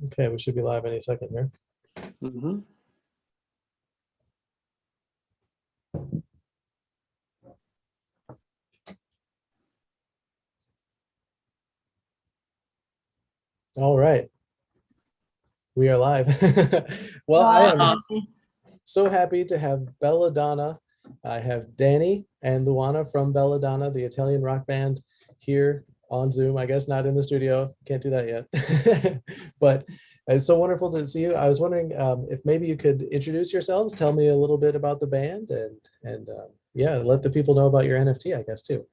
Okay, we should be live any second here. Mm-hmm. All right, we are live. Well, I am so happy to have BelladoNNA. I have Dani and Luana from BelladoNNA, the Italian rock band, here on Zoom. I guess not in the studio. Can't do that yet. But it's so wonderful to see you. I was wondering if maybe you could introduce yourselves, tell me a little bit about the band, and yeah, let the people know about your NFT, I guess, too.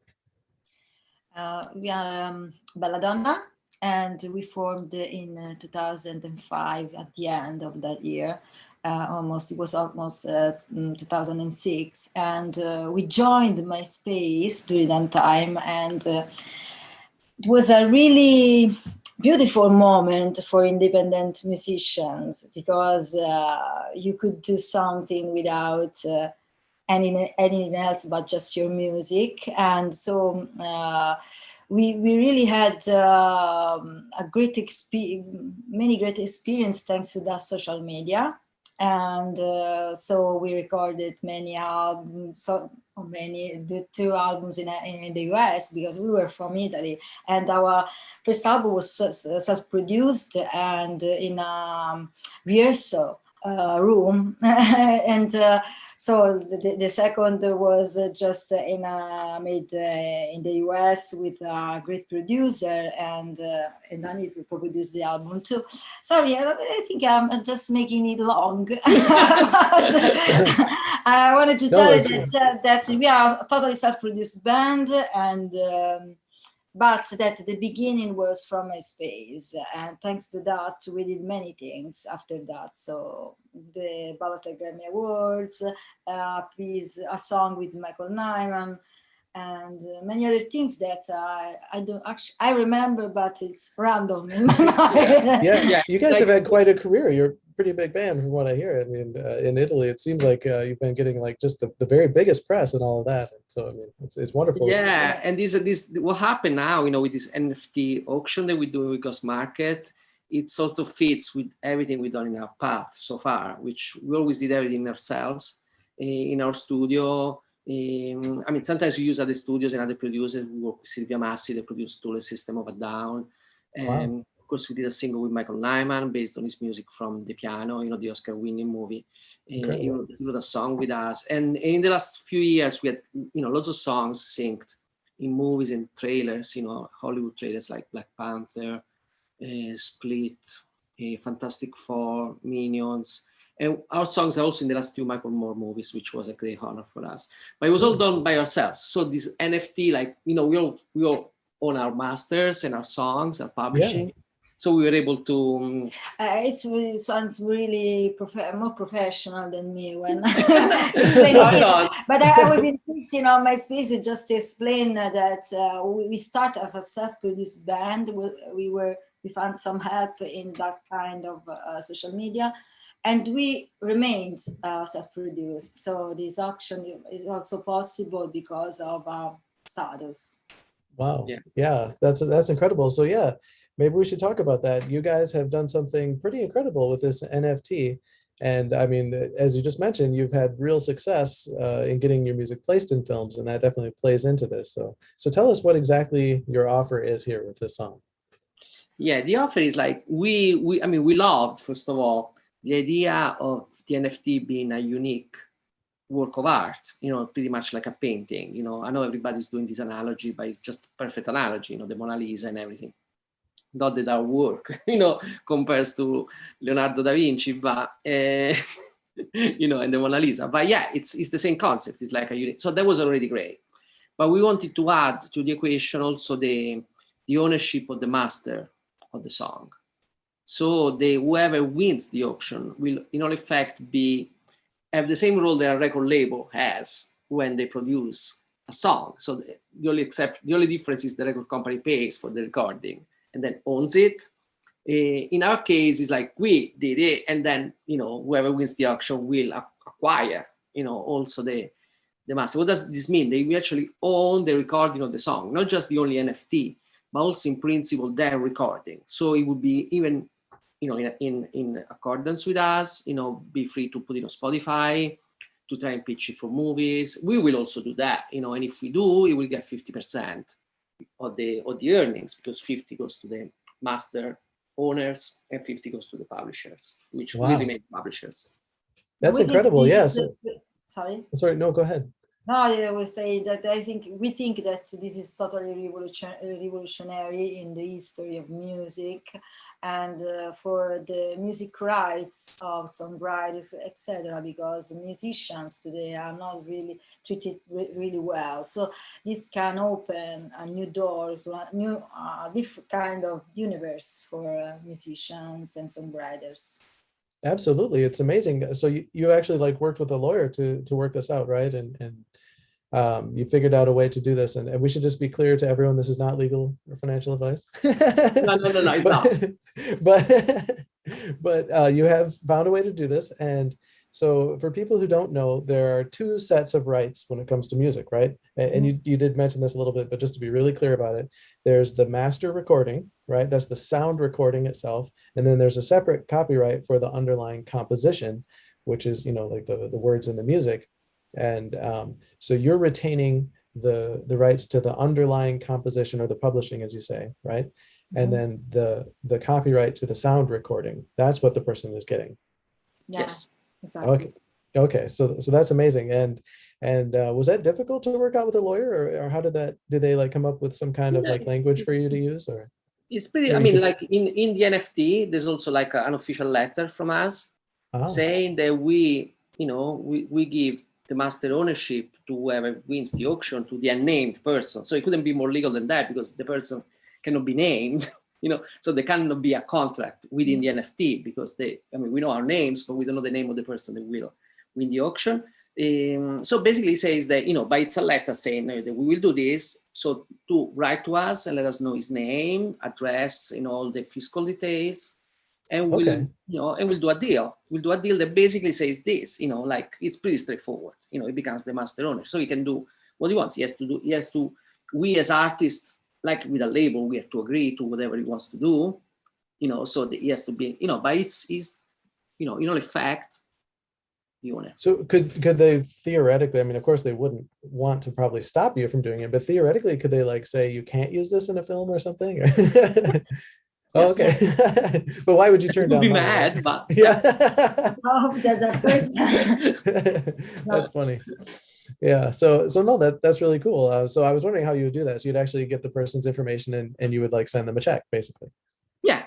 We are BelladoNNA, and we formed in 2005 at the end of that year. It was almost 2006, and we joined MySpace during that time, and it was a really beautiful moment for independent musicians, because you could do something without anything else but just your music. And so we really had many great experience thanks to that social media. And so we recorded many albums, the 2 albums in the US, because we were from Italy, and our first album was self-produced and in a rehearsal room. And so the second was just made in the US with a great producer, and Dani produced the album too. Sorry, I think I'm just making it long. But, I wanted to tell you that we are a totally self-produced band, and but that the beginning was from MySpace, and thanks to that we did many things after that. So the Grammy Awards, a song with Michael Nyman, and many other things that I remember, but it's random in my mind. Yeah, you guys have had quite a career. You're a pretty big band from what I hear. I mean, in Italy, it seems like you've been getting like just the very biggest press and all of that. So I mean, it's wonderful. Yeah, and this what happened now, with this NFT auction that we do with Ghost Market, it sort of fits with everything we've done in our path so far, which we always did everything ourselves in our studio. I mean, sometimes we use other studios and other producers. We work with Silvia Massi, that produced Tool System of a Down. And wow. Of course, we did a single with Michael Nyman based on his music from The Piano, the Oscar-winning movie. He wrote a song with us. And in the last few years, we had, lots of songs synced in movies and trailers, Hollywood trailers like Black Panther, Split, Fantastic Four, Minions. And our songs are also in the last few Michael Moore movies, which was a great honor for us. But it was all done by ourselves. So this NFT, we all own our masters and our songs, our publishing. Yeah. So we were able to. It sounds really more professional than me when explaining. But I was insisting on MySpace just to explain that we start as a self-produced band. We found some help in that kind of social media. And we remained self-produced. So this auction is also possible because of our status. Wow. Yeah, that's incredible. So yeah, maybe we should talk about that. You guys have done something pretty incredible with this NFT. And I mean, as you just mentioned, you've had real success in getting your music placed in films, and that definitely plays into this. So tell us what exactly your offer is here with this song. Yeah, the offer is like, we loved, first of all, the idea of the NFT being a unique work of art, pretty much like a painting. I know everybody's doing this analogy, but it's just a perfect analogy, the Mona Lisa and everything. Not that our work, compares to Leonardo da Vinci, but, and the Mona Lisa. But yeah, it's the same concept. It's like a unique, so that was already great. But we wanted to add to the equation also the ownership of the master of the song. So whoever wins the auction will, in all effect, have the same role that a record label has when they produce a song. So the only difference is the record company pays for the recording and then owns it. In our case, it's like we did it, and then whoever wins the auction will acquire also the master. What does this mean? They actually own the recording of the song, not just the only NFT, but also in principle their recording. So it would be even in accordance with us, be free to put it on Spotify, to try and pitch it for movies. We will also do that, and if we do, it will get 50% of the earnings, because 50 goes to the master owners and 50 goes to the publishers, which will remain publishers. That's incredible. Yes. Sorry, no, go ahead. No, I will say that we think that this is totally revolutionary in the history of music, and for the music rights of songwriters, etc., because musicians today are not really treated really well. So this can open a new door to a new, different kind of universe for musicians and songwriters. Absolutely, it's amazing. So you actually like worked with a lawyer to work this out, right? And you figured out a way to do this, and we should just be clear to everyone: this is not legal or financial advice. No, it's not. But you have found a way to do this, and so for people who don't know, there are two sets of rights when it comes to music, right? And you did mention this a little bit, but just to be really clear about it, there's the master recording, right? That's the sound recording itself, and then there's a separate copyright for the underlying composition, which is like the words in the music. And so you're retaining the rights to the underlying composition, or the publishing, as you say, right? And then the copyright to the sound recording, that's what the person is getting. Yes, exactly. Okay, so that's amazing. And was that difficult to work out with a lawyer, or how did they like come up with some kind of like language for you to use? Or it's pretty, I mean, like in the NFT, there's also like an official letter from us saying that we give the master ownership to whoever wins the auction, to the unnamed person. So it couldn't be more legal than that, because the person cannot be named, so there cannot be a contract within the NFT, because we know our names, but we don't know the name of the person that will win the auction. So basically it says that, by it's a letter saying that we will do this, so to write to us and let us know his name, address, all the fiscal details, and we'll do a deal. We'll do a deal that basically says this, like it's pretty straightforward. It becomes the master owner, so he can do what he wants. He has to. We as artists, like with a label, we have to agree to whatever he wants to do. So that he has to be. But it's in effect, the owner. So could they theoretically? I mean, of course they wouldn't want to probably stop you from doing it, but theoretically, could they like say you can't use this in a film or something? Oh, okay. But why would you turn down? Be mad, but yeah. That's funny. Yeah. So no, that's really cool. So I was wondering how you would do that. So you'd actually get the person's information and you would like send them a check, basically. Yeah.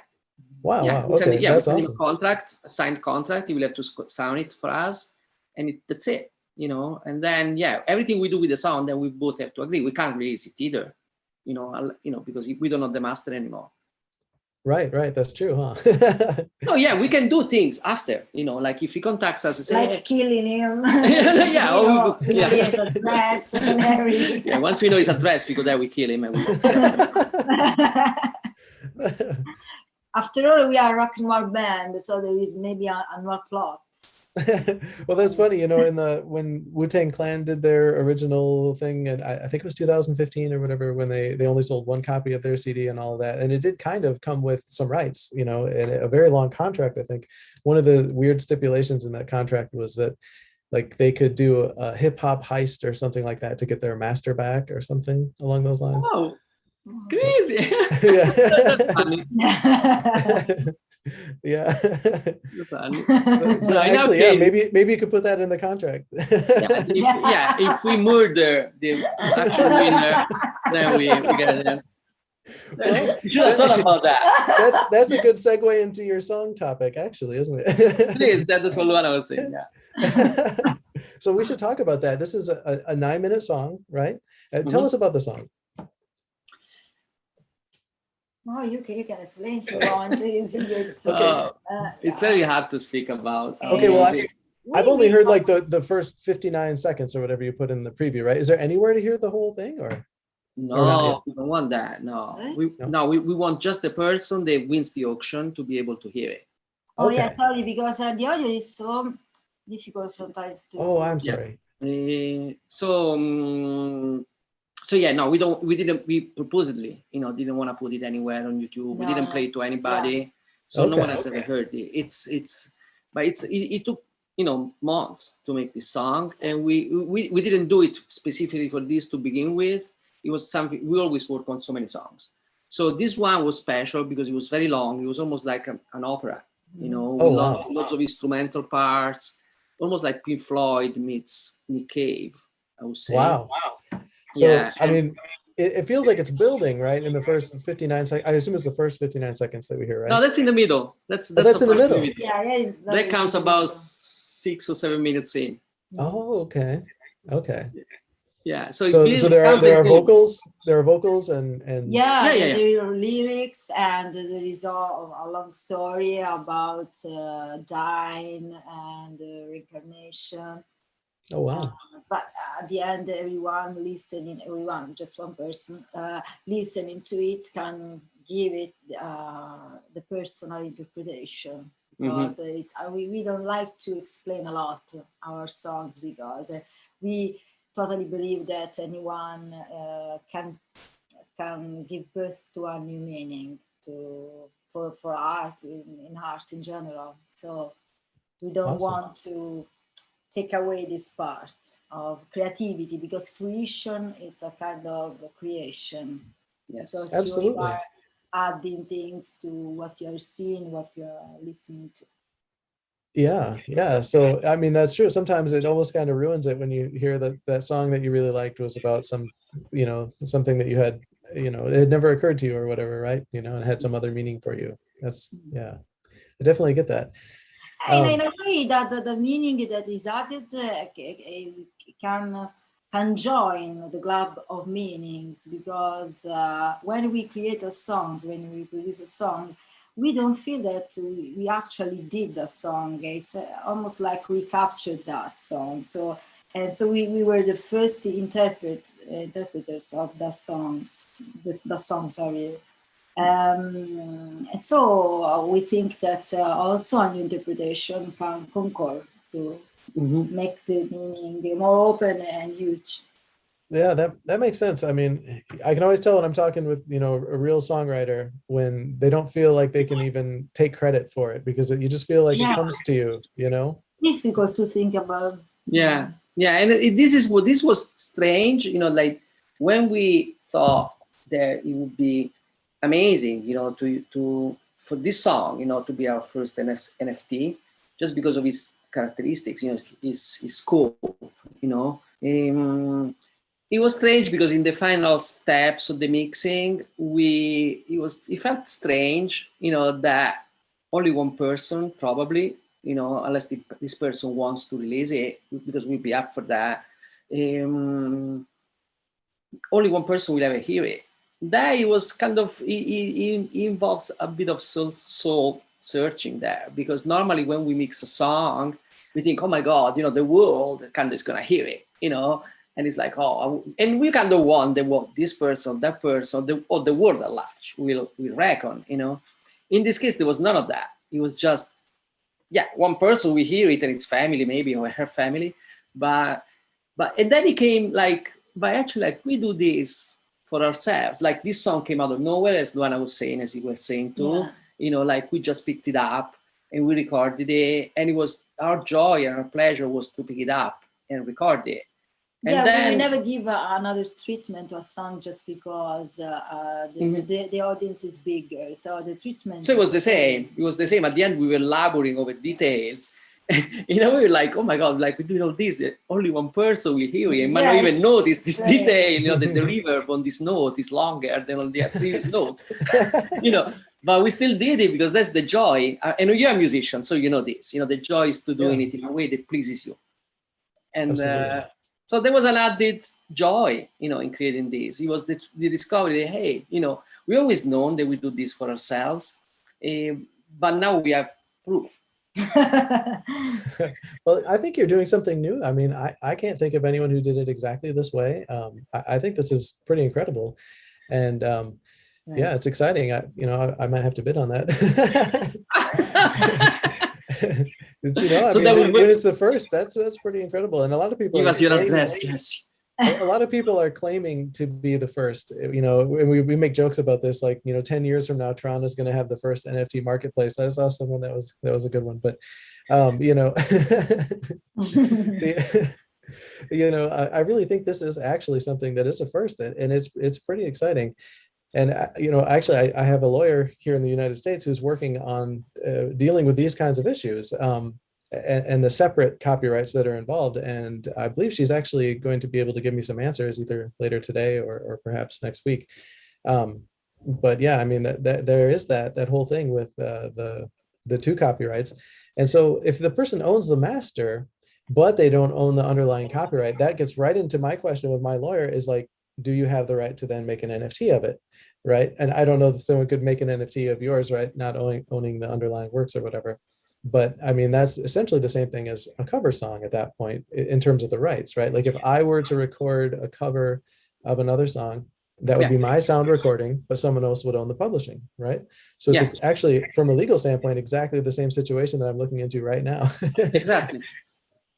Wow. Yeah. Wow. Okay. That's awesome. A signed contract. You will have to sign it for us, and that's it. And then everything we do with the sound, then we both have to agree. We can't release it either. Because we don't know the master anymore. Right, that's true, huh? Oh yeah, we can do things after, like if he contacts us and say, like killing him. His address and everything. Yeah, once we know his address, we go there, we kill him, and we After all, we are a rock and roll band, so there is maybe a more plot. Well, that's funny, when Wu-Tang Clan did their original thing, and I think it was 2015 or whatever, when they only sold one copy of their CD and all of that, and it did kind of come with some rights, and a very long contract. I think one of the weird stipulations in that contract was that like they could do a hip hop heist or something like that to get their master back or something along those lines. Oh, crazy! So, yeah. That's funny. Yeah. So actually, maybe you could put that in the contract. If we murder the actual winner, then we get it. Well, you should have thought about that. That's a good segue into your song topic, actually, isn't it? Please, that's what Luana was saying. Yeah. So we should talk about that. This is a 9-minute song, right? Tell us about the song. Oh, you can explain if you want. It's very hard to speak about. Okay, well, I've only heard like the first 59 seconds or whatever you put in the preview, right? Is there anywhere to hear the whole thing, or? No, we don't want that. No, we want just the person that wins the auction to be able to hear it. Oh, okay. Yeah, sorry, because the audio is so difficult sometimes to. Oh, I'm sorry. So yeah, no, we purposely, didn't want to put it anywhere on YouTube. We didn't play it to anybody. So no one Okay. has ever heard it. But it took, you know, months to make this song, and we didn't do it specifically for this to begin with. It was something we always work on so many songs. So this one was special because it was very long. It was almost like an opera, you know, Oh, with wow. lots of instrumental parts, almost like Pink Floyd meets Nick Cave, I would say. Wow. So, I mean, it feels like it's building, right? In the first 59 seconds. I assume it's the first 59 seconds that we hear, right? No, that's in the middle. That's in the middle. Yeah, that counts about 6 or 7 minutes in. Oh, okay. Okay. Yeah. So there are vocals. There are vocals and yeah. There are lyrics, and there is a long story about dying and reincarnation. Oh, wow. But at the end, just one person listening to it can give it the personal interpretation. Because we don't like to explain a lot our songs, because we totally believe that anyone can give birth to a new meaning for art, in art in general. So we don't want to take away this part of creativity, because fruition is a kind of creation. Yes, because absolutely. you are adding things to what you are seeing, what you are listening to. Yeah. So, I mean, that's true. Sometimes it almost kind of ruins it when you hear that song that you really liked was about some, you know, something that you had, you know, it had never occurred to you or whatever, right? You know, and had some other meaning for you. That's, yeah, I definitely get that. In a way, that the meaning that is added can join the club of meanings, because when we create a song, when we produce a song, we don't feel that we actually did the song. It's almost like we captured that song. So we were the first interpreters of the song. Sorry. So we think that also a new interpretation can concord to make the meaning more open and huge. Yeah, that makes sense. I mean, I can always tell when I'm talking with, you know, a real songwriter when they don't feel like they can even take credit for it, because you just feel like it comes to you, you know? Difficult to think about. Yeah. And this was strange, you know, like when we thought that it would be amazing, you know, for this song, you know, to be our first NFT, just because of its characteristics, you know, his scope, you know. It was strange because in the final steps of the mixing, it felt strange, you know, that only one person probably, you know, unless this person wants to release it, because we'll be up for that. Only one person will ever hear it. That it was kind of, it involves a bit of soul searching there, because normally when we mix a song, we think, oh my God, you know, the world kind of is gonna hear it, you know. And it's like, oh, and we kind of want this person, that person, or the world at large will reckon, you know. In this case, there was none of that. It was just, yeah, one person will hear it and his family maybe, or her family, but and then it came like, but actually, like, we do this for ourselves. Like, this song came out of nowhere, as Luana was saying, as you were saying too. You know, like, we just picked it up and we recorded it, and it was our joy and our pleasure was to pick it up and record it. And we never give another treatment to a song just because the audience is bigger. So the treatment. So it was the same. It was the same. At the end, we were laboring over details. You know, we were like, oh my God, like, we do all this. Only one person will hear it and might not even notice this detail. You know, that the reverb on this note is longer than on the previous note. You know, but we still did it because that's the joy. And you're a musician, so you know this. You know, the joy is to doing it in a way that pleases you. And so there was an added joy, you know, in creating this. It was the discovery that, hey, you know, we always known that we do this for ourselves, but now we have proof. Well, I think you're doing something new. I mean, I can't think of anyone who did it exactly this way. I think this is pretty incredible. And yeah, it's exciting. I might have to bid on that. You know, I mean, when it's the first, that's pretty incredible. And a lot of people give us your address, Jesse. a lot of people are claiming to be the first, you know, and we make jokes about this, like, you know, 10 years from now, Toronto is going to have the first NFT marketplace. I saw someone that was a good one, but, you know, you know, I really think this is actually something that is a first, and it's pretty exciting. And, you know, actually, I have a lawyer here in the United States who's working on dealing with these kinds of issues. And the separate copyrights that are involved. And I believe she's actually going to be able to give me some answers either later today or perhaps next week. But yeah, I mean, that there is that whole thing with the two copyrights. And so if the person owns the master, but they don't own the underlying copyright, that gets right into my question with my lawyer is like, do you have the right to then make an NFT of it? Right. And I don't know if someone could make an NFT of yours, right? Not owning the underlying works or whatever. But I mean, that's essentially the same thing as a cover song at that point in terms of the rights, right? Like if I were to record a cover of another song, that would be my sound recording, but someone else would own the publishing, right? So it's actually, from a legal standpoint, exactly the same situation that I'm looking into right now. Exactly.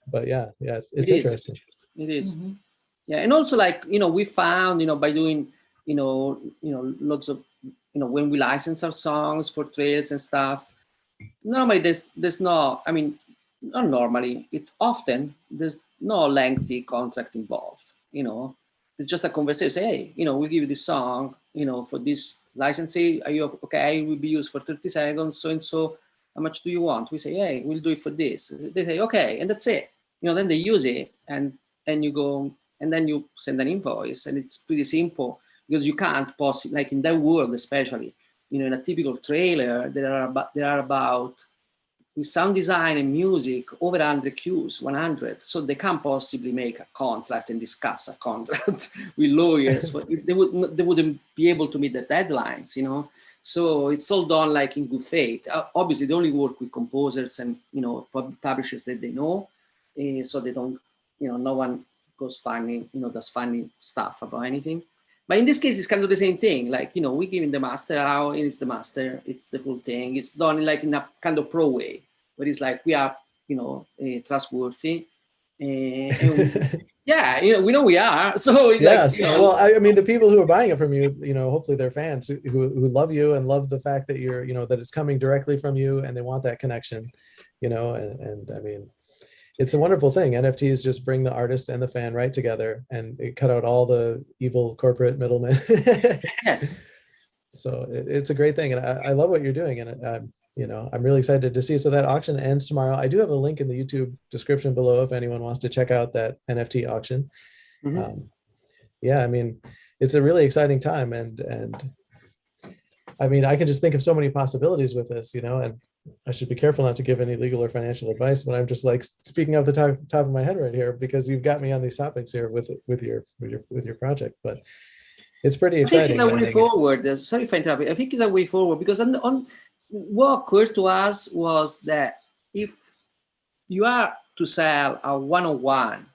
But yeah, it's interesting. It is. Mm-hmm. Yeah, and also, like, you know, we found, you know, by doing, you know, lots of, you know, when we license our songs for trails and stuff, normally there's no, I mean, not normally, it often there's no lengthy contract involved. You know, it's just a conversation. Say, hey, you know, we'll give you this song, you know, for this licensing. Are you okay? It will be used for 30 seconds. So and so, how much do you want? We say, hey, we'll do it for this. They say, okay, and that's it. You know, then they use it, and you go, and then you send an invoice, and it's pretty simple because you can't possibly, like in that world especially, you know, in a typical trailer, there are about with sound design and music over 100 cues, 100. So they can't possibly make a contract and discuss a contract with lawyers. They wouldn't be able to meet the deadlines, you know. So it's all done like in good faith. Obviously, they only work with composers and, you know, publishers that they know, so they don't, you know, no one goes funny, you know, does funny stuff about anything. But in this case, it's kind of the same thing. Like, you know, we give him the master out, and it's the master, it's the full thing. It's done like in a kind of pro way, where it's like we are, you know, trustworthy. And yeah, you know we are. So yes, like, you know, well, I mean, the people who are buying it from you, you know, hopefully they're fans who love you and love the fact that you're, you know, that it's coming directly from you, and they want that connection, you know, and I mean, it's a wonderful thing. NFTs just bring the artist and the fan right together, and it cut out all the evil corporate middlemen. Yes. So it's a great thing, and I love what you're doing, and you know, I'm really excited to see. So that auction ends tomorrow. I do have a link in the YouTube description below if anyone wants to check out that NFT auction. Mm-hmm. Yeah, I mean, it's a really exciting time, and I mean, I can just think of so many possibilities with this, you know, and I should be careful not to give any legal or financial advice, but I'm just like speaking off the top of my head right here, because you've got me on these topics here with your project. But it's pretty exciting. I think it's a way forward. Sorry if I interrupt. I think it's a way forward, because on what occurred to us was that if you are to sell a one-on-one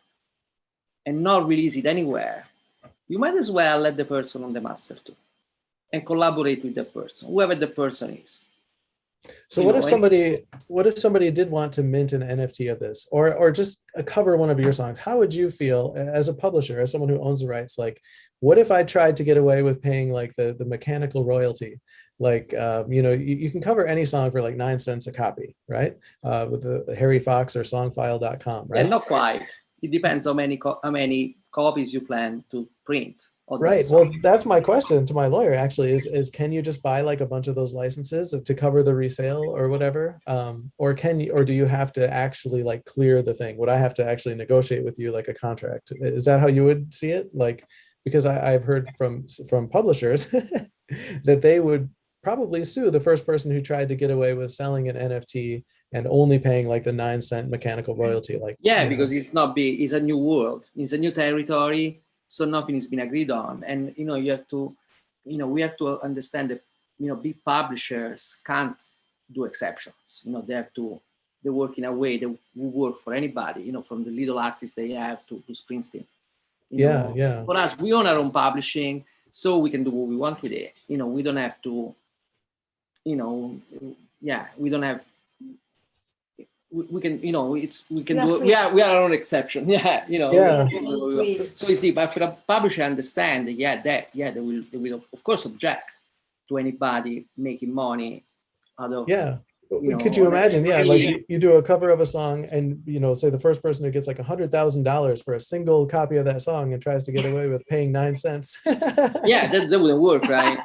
and not release it anywhere, you might as well let the person on the master too, and collaborate with the person, whoever the person is. So what if somebody did want to mint an NFT of this, or just cover one of your songs? How would you feel as a publisher, as someone who owns the rights? Like, what if I tried to get away with paying like the mechanical royalty? Like, you know, you can cover any song for like 9 cents a copy, right? With the Harry Fox or songfile.com, right? Yeah, not quite. It depends how many copies you plan to print. Right. Well, that's my question to my lawyer actually is can you just buy like a bunch of those licenses to cover the resale or whatever? Or do you have to actually like clear the thing? Would I have to actually negotiate with you like a contract? Is that how you would see it? Like, because I've heard from publishers that they would probably sue the first person who tried to get away with selling an NFT and only paying like the 9 cent mechanical royalty. Like, yeah, because it's not big, it's a new world, it's a new territory. So nothing has been agreed on. And, you know, we have to understand that, you know, big publishers can't do exceptions. You know, they work in a way that will work for anybody, you know, from the little artists they have to Springsteen. Yeah. For us, we own our own publishing, so we can do what we want with it. You know, we don't have to, you know, we don't have, we can, you know, we can We are do it. free. We are our own exception. Yeah, you know. Yeah. Free. So it's deep. But for a publisher, understand that, they will of course object to anybody making money out of, Yeah. you know, Could you imagine? Yeah, like really- you do a cover of a song, and you know, say the first person who gets like $100,000 for a single copy of that song and tries to get away with paying 9 cents. yeah, that wouldn't work, right?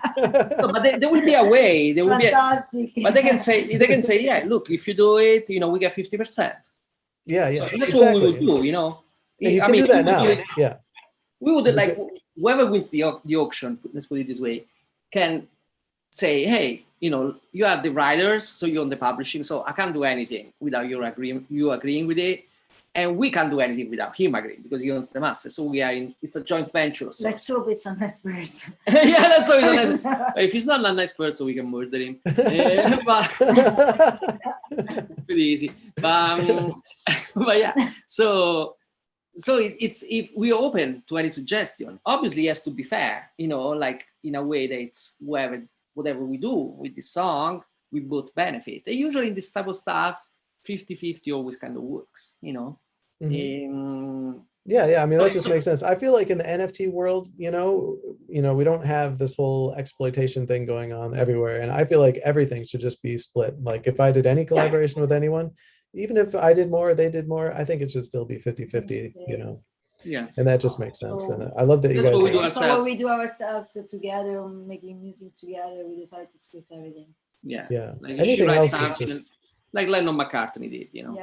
No, but there will be a way. There will be. Fantastic. But they can say, yeah, look, if you do it, you know, we get 50%. Yeah, So yeah, that's what we would exactly. do, you know. And you I can mean, do that now. Yeah. We would You like whoever wins the auction, let's put it this way, can say, hey, you know, you are the writers, so you own the publishing, so I can't do anything without you agreeing with it, and we can't do anything without him agreeing because he owns the master. So we are in, it's a joint venture. So. Let's hope it's a nice person. Yeah, that's always a nice. If he's not a nice person, we can murder him. But pretty easy. But yeah, so it's, if we open to any suggestion, obviously it has to be fair, you know, like in a way that it's whatever we do with the song, we both benefit. And usually in this type of stuff, 50-50 always kind of works, you know. Yeah, I mean, that just makes sense. I feel like in the NFT world, you know, we don't have this whole exploitation thing going on everywhere. And I feel like everything should just be split. Like if I did any collaboration with anyone, even if I did more, they did more, I think it should still be 50-50, you know. Yeah. And that just makes sense. And I love that you That's guys what we do are. So what we do ourselves together, making music together, we decide to split everything. Yeah. Like anything else is just like Lennon McCartney did, you know.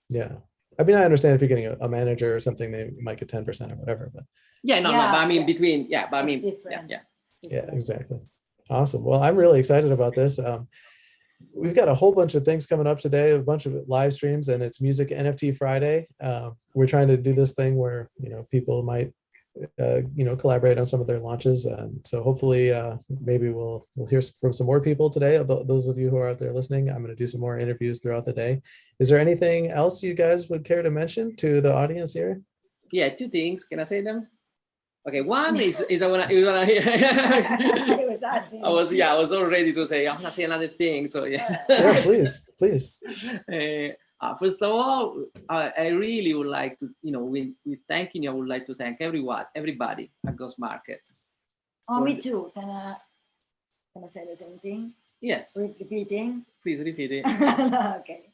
Yeah. I mean, I understand if you're getting a manager or something, they might get 10% or whatever, but no, but I mean between, but I mean, different. Yeah, exactly. Awesome. Well, I'm really excited about this. We've got a whole bunch of things coming up today, a bunch of live streams, and it's Music NFT Friday. We're trying to do this thing where, you know, people might, you know, collaborate on some of their launches. So hopefully maybe we'll hear from some more people today. Those of you who are out there listening, I'm going to do some more interviews throughout the day. Is there anything else you guys would care to mention to the audience here? Yeah, two things. Can I say them? Okay, one is I wanna hear. I was all ready to say, I'm gonna say another thing. So yeah. Yeah, please. First of all, I really would like to, you know, with thanking you, I would like to thank everybody at Ghost Market. Oh, me too. Can I say the same thing? Yes. Repeating? Please repeat it. Okay.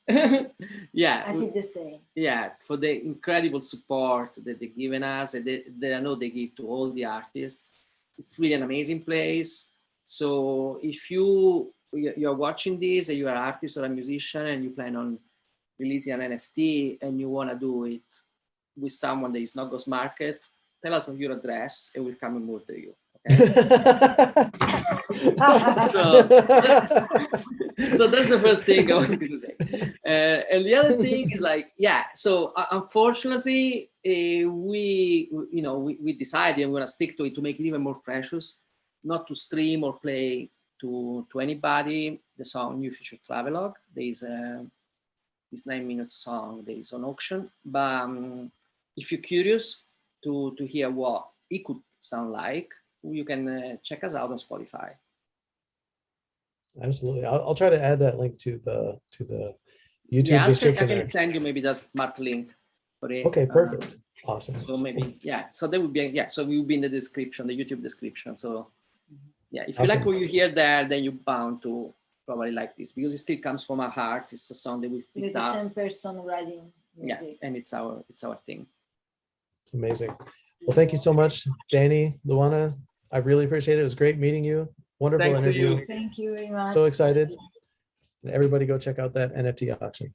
Yeah. I feel the same. Yeah, for the incredible support that they've given us and that I know they give to all the artists. It's really an amazing place. So if you're watching this and you're an artist or a musician and you plan on releasing an NFT and you want to do it with someone that is not Ghost Market, tell us your address and we'll come and murder you. Okay? So that's the first thing I wanted to say. And the other thing is like, so unfortunately, we decided and we're gonna stick to it to make it even more precious, not to stream or play to anybody the song New Future Travelogue. There is this 9-minute song that is on auction. But if you're curious to hear what it could sound like, you can check us out on Spotify. Absolutely. I'll try to add that link to the YouTube description. I can send you maybe that smart link for it. Okay, perfect. Awesome. So maybe, so that would be, so we will be in the description, the YouTube description. So yeah, if you like what you hear there, then you're bound to probably like this because it still comes from our heart. It's a song that we picked up. The same person writing music. Yeah, and it's our thing. Amazing. Well, thank you so much, Dani, Luana. I really appreciate it. It was great meeting you. Wonderful interview. Thank you very much. So excited. And everybody go check out that NFT auction.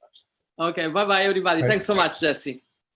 Okay, bye-bye, everybody. All right. Thanks so much, Jesse.